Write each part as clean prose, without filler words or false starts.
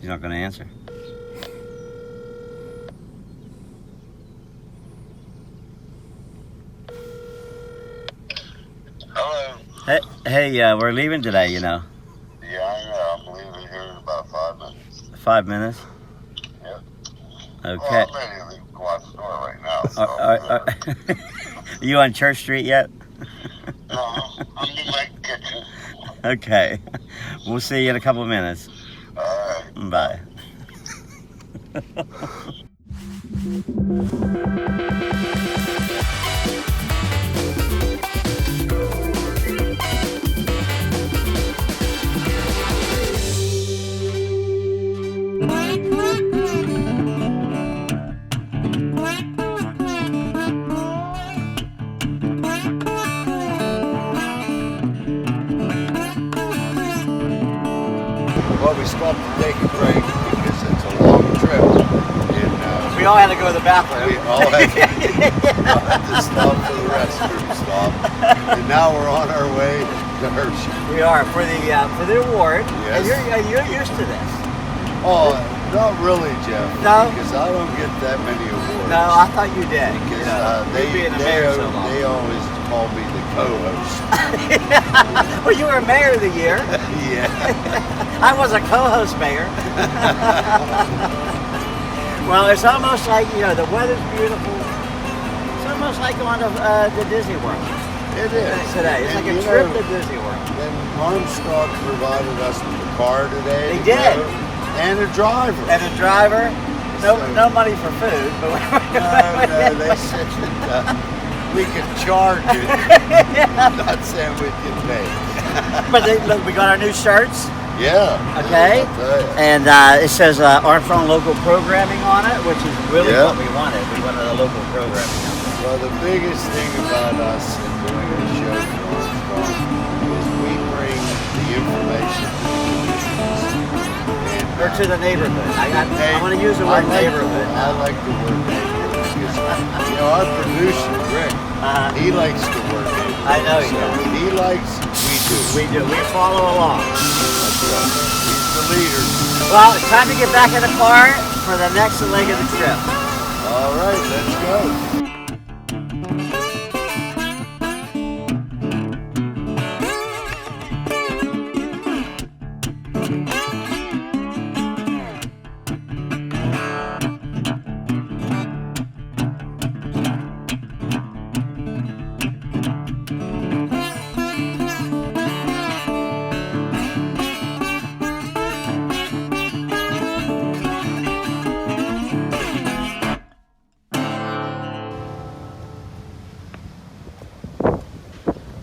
He's not going to answer. Hello. Hey, we're leaving today, you know. Yeah, I know. I'm leaving here in about 5 minutes. 5 minutes? Yep. Okay. Well, I'm ready to go out the door right now. So Are you on Church Street yet? no, I'm in my kitchen. Okay. We'll see you in a couple of minutes. All right. Bye. Well, we stopped to take a break because it's a long trip. And, We all had to go to the bathroom. we all had to stop for the restroom stop. And now we're on our way to Hershey. We are for the award. Yes. And you're used to this. Oh, not really, Jeff. No? Because I don't get that many awards. No, I thought you did. Because you being a mayor so long. they always call me the co-host. Well, you were mayor of the year. Yeah. I was a co-host mayor. Well, it's almost like, the weather's beautiful. It's almost like going to the Disney World. It is. Today. It's And like a you trip know, to Disney World. And Armstrong provided us with a car today. They did. And a driver. And a driver. No, So- no money for food. But No, they said that we could charge it. Not saying we can pay. But look, we got our new shirts. Yeah. Okay. I'll tell you. And it says Armstrong local programming on it, which is really Yeah. what we wanted. We wanted a local programming. Well, the biggest thing about us in doing a show for Armstrong is we bring the information to the communities. Or to the neighborhood. I want to use the word neighborhood. I like the word neighborhood because, our producer, Rick, he likes the word neighborhood. I know he So does. when he likes, we do. We do. We follow along. That's right. He's the leader. Well, it's time to get back in the car for the next leg of the trip. All right, let's go.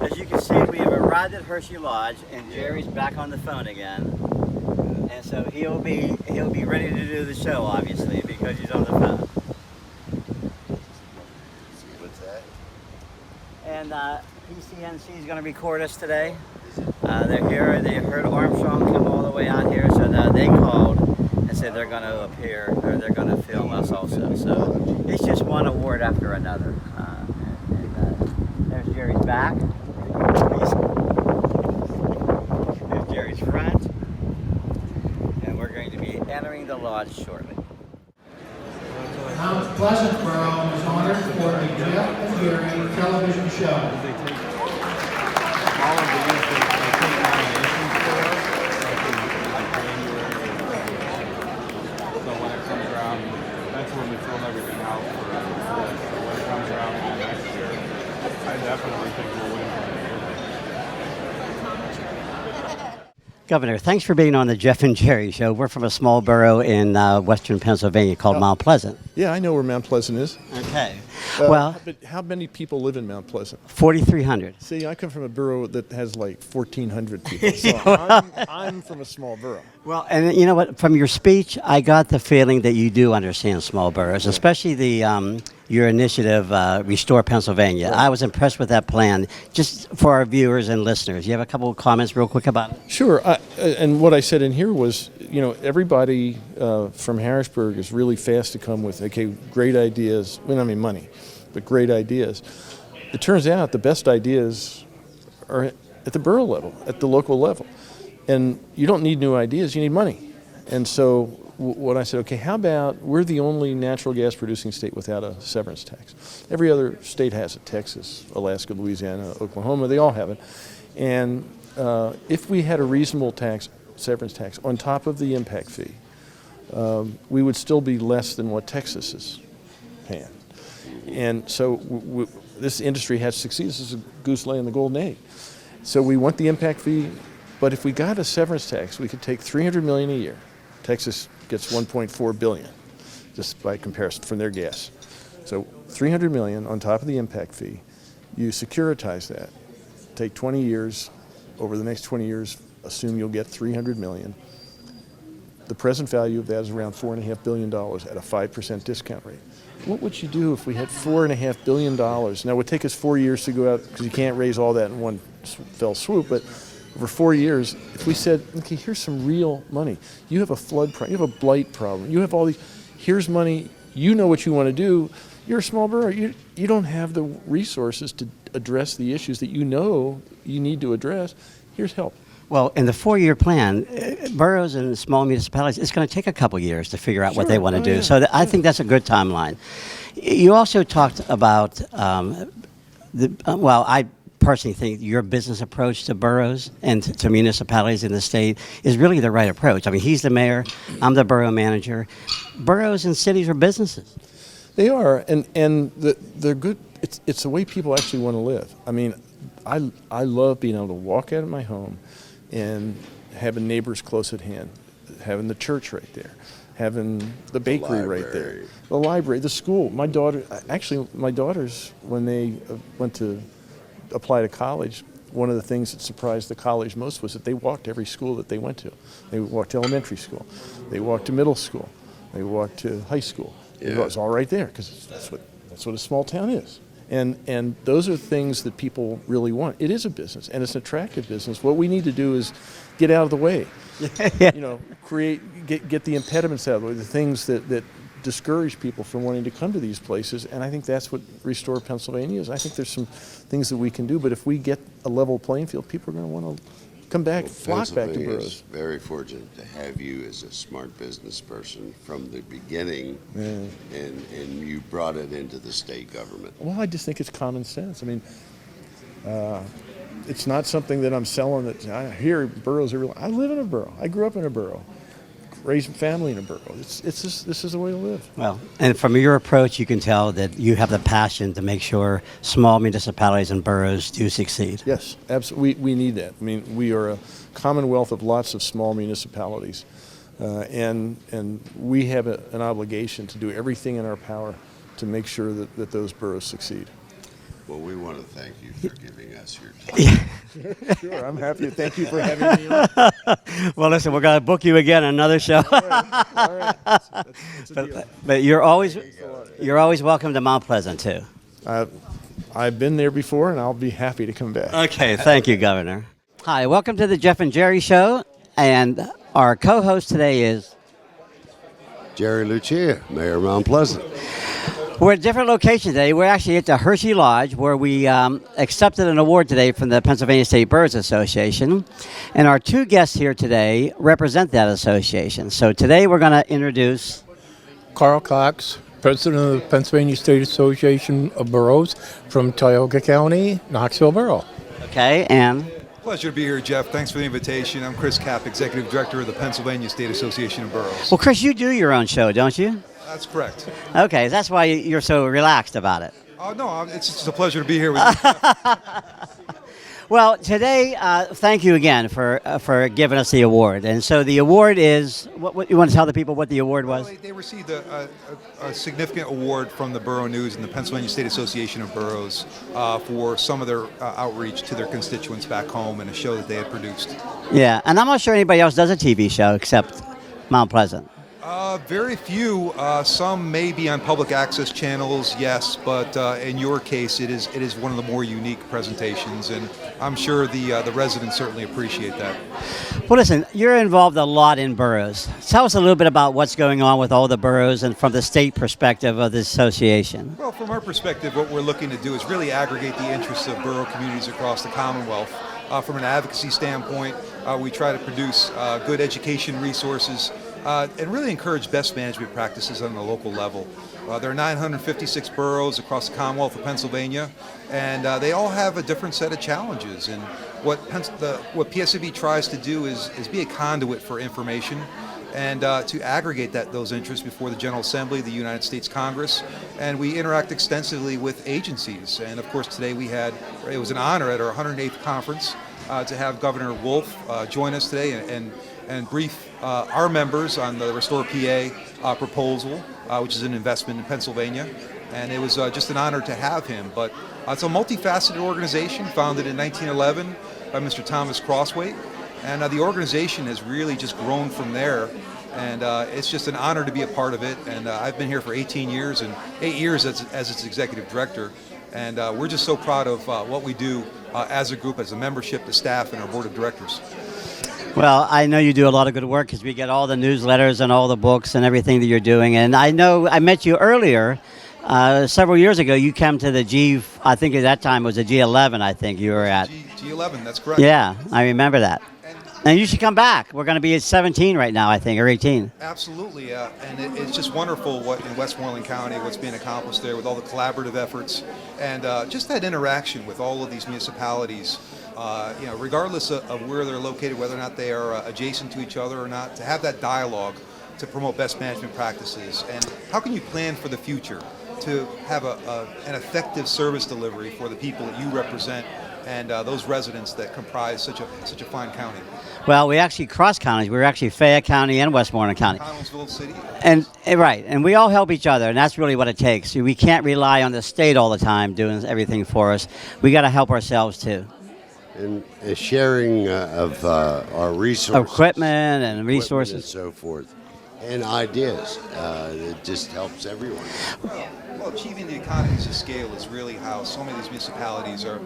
As you can see, we have arrived at Hershey Lodge, and Jerry's back on the phone again. And so he'll be ready to do the show, obviously, because he's on the phone. See what's that? And PCNC is going to record us today. They're here. They heard Armstrong come all the way out here, so now they called and said they're going to appear, or they're going to film us also. So it's just one award after another. There's Jerry's back. There's Jerry's front. And we're going to be entering the lodge shortly. Mount Pleasant Borough is honored for the Jeff and Jerry television show. All of these they take nominations for us, like January. So when it comes around, that's when we film everything out for this. So when it comes around in the next year, I definitely think we'll win. Governor, thanks for being on the Jeff and Jerry Show. We're from a small borough in western Pennsylvania called Mount Pleasant. Yeah, I know where Mount Pleasant is. Okay. Well, But how many people live in Mount Pleasant? 4,300. See, I come from a borough that has like 1,400 people. So I'm from a small borough. Well, and you know what? From your speech, I got the feeling that you do understand small boroughs, especially the your initiative, Restore Pennsylvania. I was impressed with that plan. Just for our viewers and listeners, you have a couple of comments real quick about it? Sure. And what I said in here was, everybody from Harrisburg is really fast to come with, great ideas. Well, I mean money, but great ideas. It turns out the best ideas are at the borough level, at the local level. And you don't need new ideas, you need money. And so what I said, okay, how about we're the only natural gas producing state without a severance tax. Every other state has it, Texas, Alaska, Louisiana, Oklahoma, they all have it. And if we had a reasonable severance tax on top of the impact fee, we would still be less than what Texas is paying. And so this industry has succeeded. This is a goose laying the golden egg. So we want the impact fee, but if we got a severance tax, we could take $300 million a year. Texas gets $1.4 billion, just by comparison from their gas. So $300 million on top of the impact fee. You securitize that. Take 20 years. Over the next 20 years, assume you'll get $300 million. The present value of that is around $4.5 billion at a 5% discount rate. What would you do if we had $4.5 billion? Now, it would take us 4 years to go out, because you can't raise all that in one fell swoop, but over 4 years, if we said, okay, here's some real money. You have a flood problem, you have a blight problem, you have all these, here's money, you know what you want to do. You're a small borough, you don't have the resources to address the issues that you know you need to address. Here's help. Well, in the 4-year plan, boroughs and small municipalities, it's going to take a couple years to figure out what they want to do. Yeah. So I think that's a good timeline. You also talked about, I personally think your business approach to boroughs and to municipalities in the state is really the right approach. I mean, he's the mayor, I'm the borough manager. Boroughs and cities are businesses. They are, and they're good. It's the way people actually want to live. I mean, I love being able to walk out of my home and having neighbors close at hand, having the church right there, having the bakery right there, the library, the school. My daughters, when they went to apply to college, one of the things that surprised the college most was that they walked every school that they went to. They walked to elementary school, they walked to middle school, they walked to high school. Yeah. It was all right there, because that's what a small town is. And those are things that people really want. It is a business, and it's an attractive business. What we need to do is get out of the way. Get the impediments out of the way, the things that discourage people from wanting to come to these places. And I think that's what Restore Pennsylvania is. I think there's some things that we can do, but if we get a level playing field, people are going to want to come back, flock back to boroughs. Very fortunate to have you as a smart business person from the beginning, and you brought it into the state government. Well, I just think it's common sense. I mean, it's not something that I'm selling. That I hear boroughs are real. I live in a borough. I grew up in a borough. Raised a family in a borough. This is the way to live. Well, and from your approach, you can tell that you have the passion to make sure small municipalities and boroughs do succeed. Yes, absolutely. We need that. I mean, we are a commonwealth of lots of small municipalities, and we have an obligation to do everything in our power to make sure that those boroughs succeed. Well, we want to thank you for giving us your time. Sure, I'm happy. Thank you for having me on. Well, listen, we're going to book you again on another show. All right. That's a deal. But you're always welcome to Mount Pleasant too. I've been there before, and I'll be happy to come back. Okay, thank you, Governor. Hi, welcome to the Jeff and Jerry Show, and our co-host today is Jerry Lucia, Mayor of Mount Pleasant. We're at a different location today. We're actually at the Hershey Lodge, where we accepted an award today from the Pennsylvania State Boroughs Association. And our two guests here today represent that association. So today we're going to introduce Carl Cox, President of the Pennsylvania State Association of Boroughs from Tioga County, Knoxville Borough. Okay, and Pleasure to be here, Jeff. Thanks for the invitation. I'm Chris Kapp, Executive Director of the Pennsylvania State Association of Boroughs. well, Chris, you do your own show, don't you? That's correct. Okay, that's why you're so relaxed about it. Oh, no, it's just a pleasure to be here with you. Well, today, thank you again for giving us the award. And so the award is, what you want to tell the people what the award was? Well, they received a significant award from the Borough News and the Pennsylvania State Association of Boroughs for some of their outreach to their constituents back home and a show that they had produced. Yeah, and I'm not sure anybody else does a TV show except Mount Pleasant. Very few. Some may be on public access channels, yes, but in your case, it is one of the more unique presentations, and I'm sure the residents certainly appreciate that. Well, listen, you're involved a lot in boroughs. Tell us a little bit about what's going on with all the boroughs and from the state perspective of the association. Well, from our perspective, what we're looking to do is really aggregate the interests of borough communities across the Commonwealth. From an advocacy standpoint, we try to produce good education resources and really encourage best management practices on the local level. There are 956 boroughs across the Commonwealth of Pennsylvania, and they all have a different set of challenges. And what PSAB tries to do is be a conduit for information and to aggregate those interests before the General Assembly, the United States Congress, and we interact extensively with agencies. And of course, today it was an honor at our 108th conference to have Governor Wolf join us today and brief our members on the Restore PA proposal, which is an investment in Pennsylvania. And it was just an honor to have him. But it's a multifaceted organization founded in 1911 by Mr. Thomas Crosswaite. And the organization has really just grown from there. And it's just an honor to be a part of it. And I've been here for 18 years and 8 years as its executive director. And we're just so proud of what we do as a group, as a membership, the staff, and our board of directors. Well, I know you do a lot of good work because we get all the newsletters and all the books and everything that you're doing. And I know I met you earlier. Several years ago, you came to the I think at that time it was the G11, I think you were at. G11, that's correct. Yeah, I remember that. And you should come back. We're going to be at 17 right now, I think, or 18. Absolutely, and it's just wonderful what in Westmoreland County, what's being accomplished there with all the collaborative efforts and just that interaction with all of these municipalities, regardless of where they're located, whether or not they are adjacent to each other or not, to have that dialogue to promote best management practices. And how can you plan for the future to have an effective service delivery for the people that you represent and those residents that comprise such a fine county? Well, we actually cross counties. We're actually Fayette County and Westmoreland County. Connellsville City. And right, and we all help each other, and that's really what it takes. We can't rely on the state all the time doing everything for us. We got to help ourselves too. And a sharing of our resources, equipment and resources, and so forth, and ideas. It just helps everyone. Well, achieving the economies of scale is really how so many of these municipalities are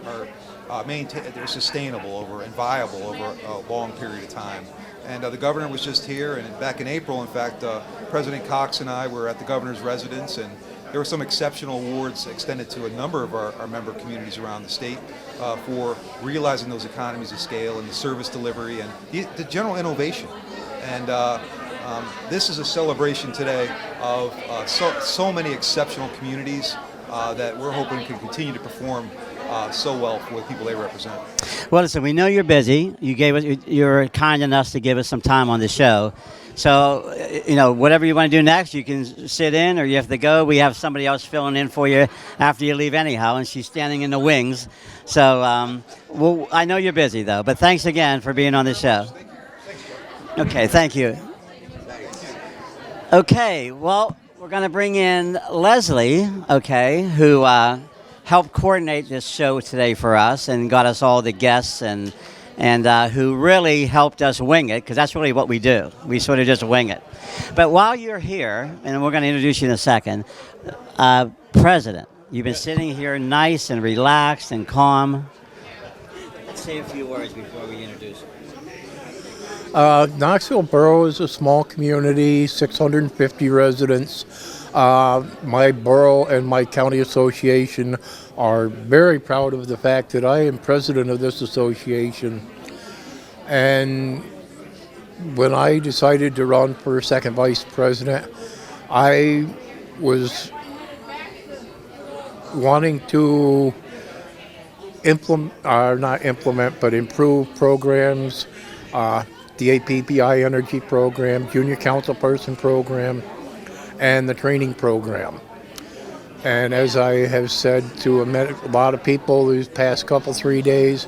they're sustainable and viable over a long period of time. And the governor was just here, and back in April, in fact, President Cox and I were at the governor's residence, and there were some exceptional awards extended to a number of our member communities around the state for realizing those economies of scale and the service delivery and the general innovation. And this is a celebration today of so many exceptional communities that we're hoping can continue to perform so well for the people they represent. Well, listen, we know you're busy. You're kind enough to give us some time on the show. So, whatever you want to do next, you can sit in or you have to go. We have somebody else filling in for you after you leave anyhow, and she's standing in the wings. So, I know you're busy, though. But thanks again for being on the show. Okay, thank you. Okay, well, we're going to bring in Leslie, who helped coordinate this show today for us and got us all the guests and who really helped us wing it, because that's really what we do. We sort of just wing it. But while you're here, and we're going to introduce you in a second, President, you've been sitting here nice and relaxed and calm. Let's say a few words before we introduce you. Knoxville Borough is a small community, 650 residents. My borough and my county association are very proud of the fact that I am president of this association. And when I decided to run for second vice president, I was wanting to improve programs, the APPI Energy Program, Junior Councilperson Program, and the training program. And as I have said to a lot of people these past 3 days,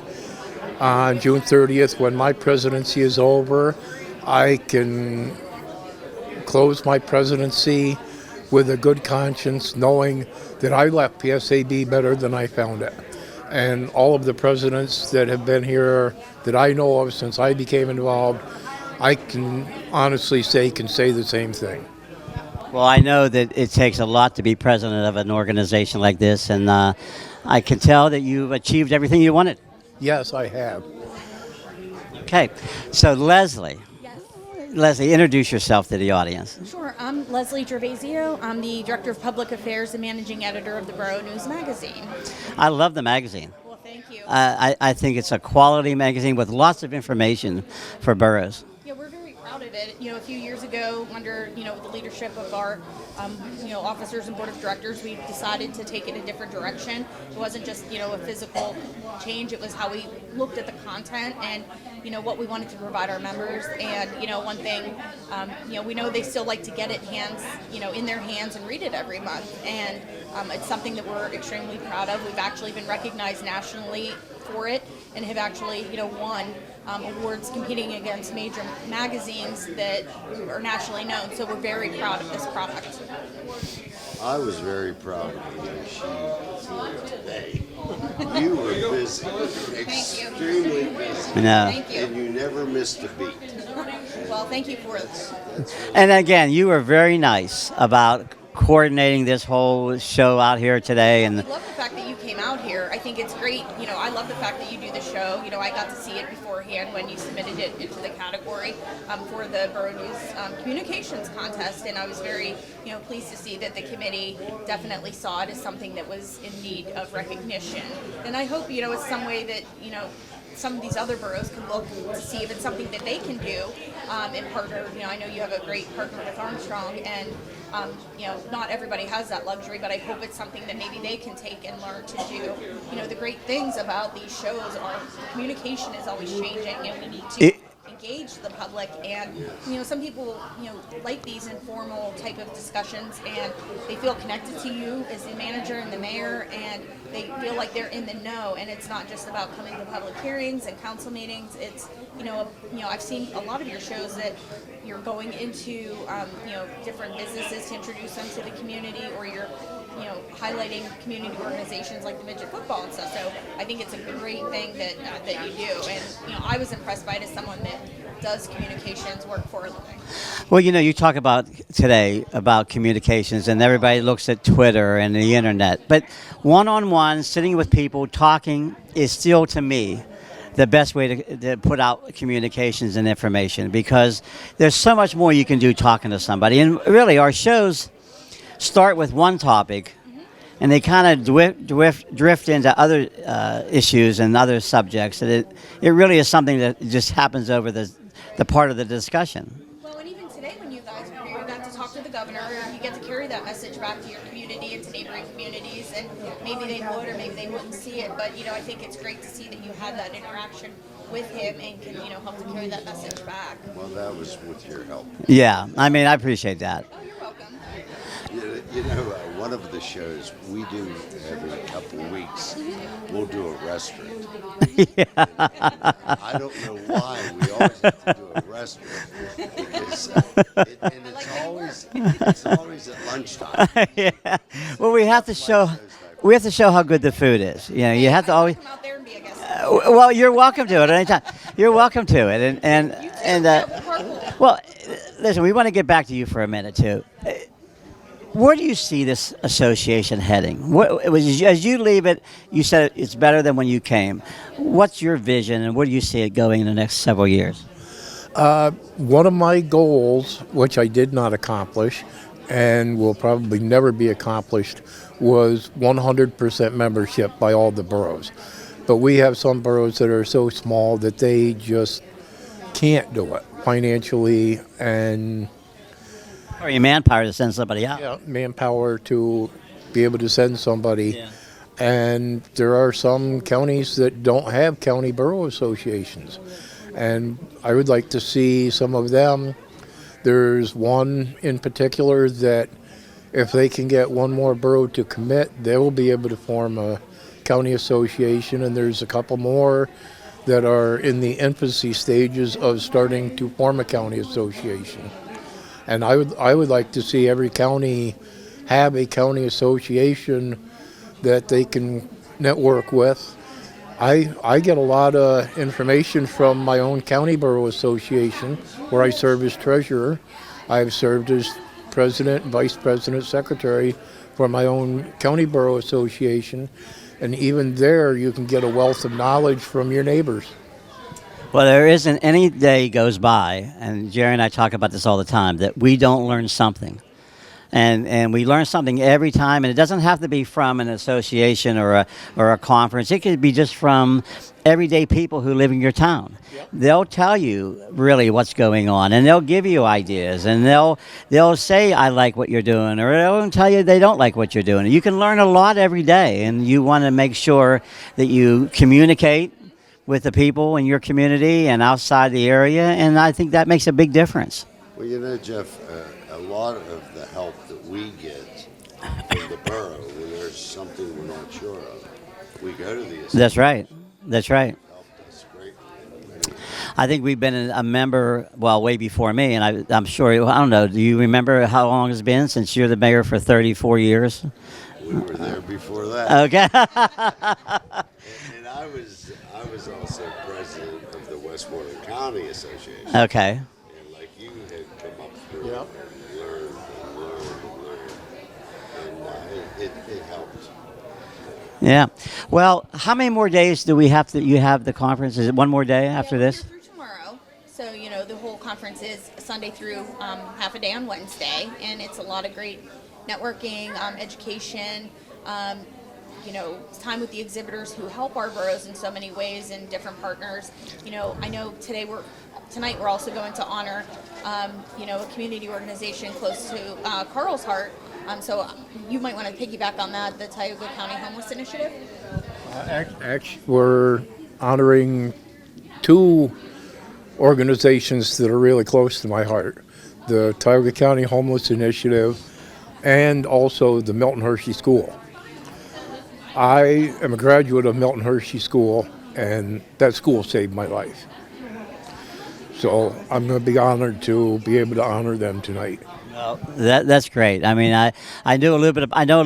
on June 30th, when my presidency is over, I can close my presidency with a good conscience, knowing that I left PSAB better than I found it. And all of the presidents that have been here that I know of since I became involved, I can honestly say the same thing. Well, I know that it takes a lot to be president of an organization like this, and I can tell that you've achieved everything you wanted. Yes, I have. Okay, so Leslie. Yes. Leslie, introduce yourself to the audience. Sure. I'm Leslie Gervasio. I'm the Director of Public Affairs and Managing Editor of the Borough News Magazine. I love the magazine. Well, thank you. I think it's a quality magazine with lots of information for boroughs. Yeah, we're very proud of of it. A few years ago, under the leadership of our officers and board of directors, we decided to take it a different direction. It wasn't just a physical change; it was how we looked at the content and what we wanted to provide our members. And one thing, we know they still like to get it in their hands and read it every month, and it's something that we're extremely proud of. We've actually been recognized nationally for it and have actually won awards competing against major magazines that are nationally known. So we're very proud of this product. I was very proud of you. She flew today. You were busy, extremely busy. No. Thank you. And you never missed a beat. Well, thank you for this. And again, you were very nice about coordinating this whole show out here today. And I love the fact that you came out here. I think it's great. I love the fact that you do the show. I got to see it beforehand when you submitted it into the category for the Borough News Communications Contest, and I was very, pleased to see that the committee definitely saw it as something that was in need of recognition. And I hope, it's some way that, some of these other boroughs can look to see if it's something that they can do and partner. I know you have a great partner with Armstrong, and not everybody has that luxury, but I hope it's something that maybe they can take and learn to do. The great things about these shows are communication is always changing, and we need to engage the public. And some people like these informal type of discussions, and they feel connected to you as the manager and the mayor, and they feel like they're in the know. And it's not just about coming to public hearings and council meetings. It's I've seen a lot of your shows that you're going into different businesses to introduce them to the community, or you're highlighting community organizations like the midget football and stuff. So I think it's a great thing that you do. And I was impressed by it as someone that does communications work for a living. well, you talk about today about communications, and everybody looks at Twitter and the internet. But one-on-one, sitting with people, talking is still, to me, the best way to put out communications and information, because there's so much more you can do talking to somebody. And really, our shows start with one topic, and they kind of drift into other issues and other subjects. And it really is something that just happens over the part of the discussion. Well, and even today when you guys were here, you got to talk to the governor, and you get to carry that message back to your community and to neighboring communities, and maybe they would or maybe they wouldn't see it, but I think it's great to see that you had that interaction with him and can help to carry that message back. Well, that was with your help. Yeah, I appreciate that. Oh, you're welcome. One of the shows we do every couple of weeks, we'll do a restaurant. I don't know why we always have to do a restaurant, because it's always at lunchtime. Yeah. Well, we have to show how good the food is. You have to always. Come out there and be a guest. Well, you're welcome to it anytime. You're welcome to it, and well, listen, we want to get back to you for a minute too. Where do you see this association heading? As you leave it, you said it's better than when you came. What's your vision, and where do you see it going in the next several years? One of my goals, which I did not accomplish and will probably never be accomplished, was 100% membership by all the boroughs. But we have some boroughs that are so small that they just can't do it financially, and Or your manpower to send somebody out. manpower to be able to send somebody. Yeah. And there are some counties that don't have county borough associations. And I would like to see some of them. There's one in particular that if they can get one more borough to commit, they will be able to form a county association. And there's a couple more that are in the infancy stages of starting to form a county association. And I would like to see every county have a county association that they can network with. I get a lot of information from my own county borough association, where I serve as treasurer. I've served as president, vice president, secretary for my own county borough association. And even there, you can get a wealth of knowledge from your neighbors. Well, there isn't any day goes by, and Jerry and I talk about this all the time, that we don't learn something. And we learn something every time, and it doesn't have to be from an association or a conference. It could be just from everyday people who live in your town. They'll tell you really what's going on, and they'll give you ideas, and they'll say, I like what you're doing, or they'll tell you they don't like what you're doing. You can learn a lot every day, and you want to make sure that you communicate with the people in your community and outside the area, and I think that makes a big difference. Well, you know, Jeff, a lot of the help that we get from the borough when there's something we're not sure of, we go to the association. That's right. That's right. Helped us greatly. I think we've been a member, well, way before me, and I'm sure, I don't know, do you remember how long it's been since you're the mayor for 34 years? We were there before that. Okay. And I was also president of the Westmoreland County Association. Okay. And like you had come up through and learned and learned and learned. And it helped. Yeah. Well, how many more days do we have you have the conference? Is it one more day after this? Through tomorrow. So, the whole conference is Sunday through half a day on Wednesday, and it's a lot of great networking, education, time with the exhibitors who help our boroughs in so many ways and different partners. I know tonight we're also going to honor, a community organization close to Carl's heart. So you might want to piggyback on that, the Tioga County Homeless Initiative. Actually, we're honoring two organizations that are really close to my heart. The Tioga County Homeless Initiative and also the Milton Hershey School. I am a graduate of Milton Hershey School, and that school saved my life. So I'm going to be honored to be able to honor them tonight. Well, that's great. I mean, I know a little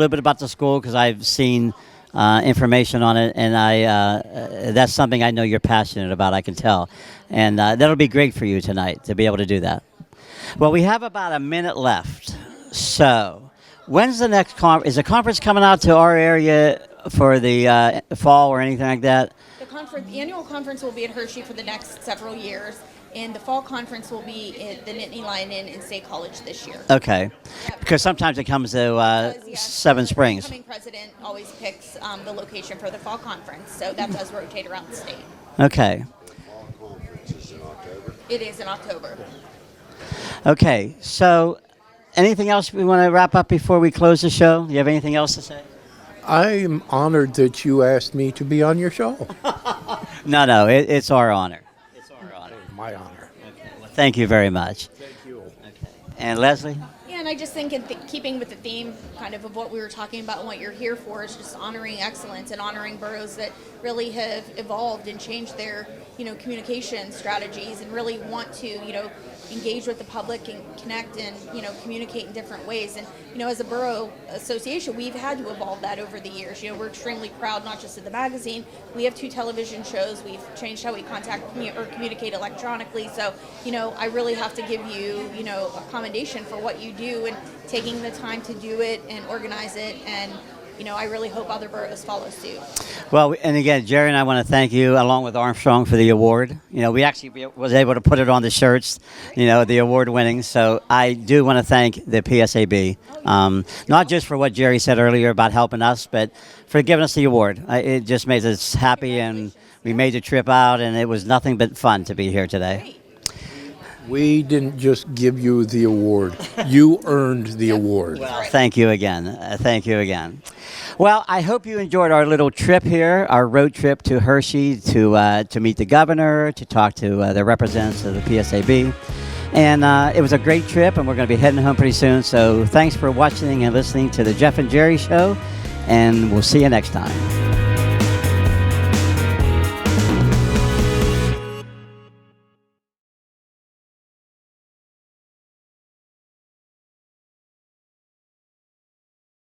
bit about the school because I've seen information on it, and that's something I know you're passionate about. I can tell, and that'll be great for you tonight to be able to do that. Well, we have about a minute left. So, when's the next conference? Is the conference coming out to our area for the fall or anything like that? The annual conference will be at Hershey for the next several years, and the fall conference will be at the Nittany Lion Inn in State College this year. Okay, because sometimes it comes to Seven Springs. The incoming president always picks the location for the fall conference, so that does rotate around the state. Okay. The fall conference is in October. It is in October. Okay, so anything else we want to wrap up before we close the show? Do you have anything else to say? I'm honored that you asked me to be on your show. No, it's our honor. It's our honor. My honor. Okay. Well, thank you very much. Thank you. Okay. And Leslie? Yeah, and I just think keeping with the theme kind of what we were talking about and what you're here for is just honoring excellence and honoring boroughs that really have evolved and changed their, communication strategies and really want to, engage with the public and connect and, communicate in different ways. And, as a borough association, we've had to evolve that over the years. We're extremely proud, not just of the magazine. We have 2 television shows. We've changed how we contact or communicate electronically. So, I really have to give you, a commendation for what you do and taking the time to do it and organize it. And, I really hope other boroughs follow suit. Well, and again, Jerry and I want to thank you, along with Armstrong, for the award. We actually was able to put it on the shirts, the award winning. So I do want to thank the PSAB, not just for what Jerry said earlier about helping us, but for giving us the award. It just made us happy, and we made the trip out, and it was nothing but fun to be here today. We didn't just give you the award. You earned the award. Well, thank you again. Thank you again. Well, I hope you enjoyed our little trip here, our road trip to Hershey to meet the governor, to talk to the representatives of the PSAB. And it was a great trip, and we're going to be heading home pretty soon. So thanks for watching and listening to the Jeff and Jerry Show, and we'll see you next time.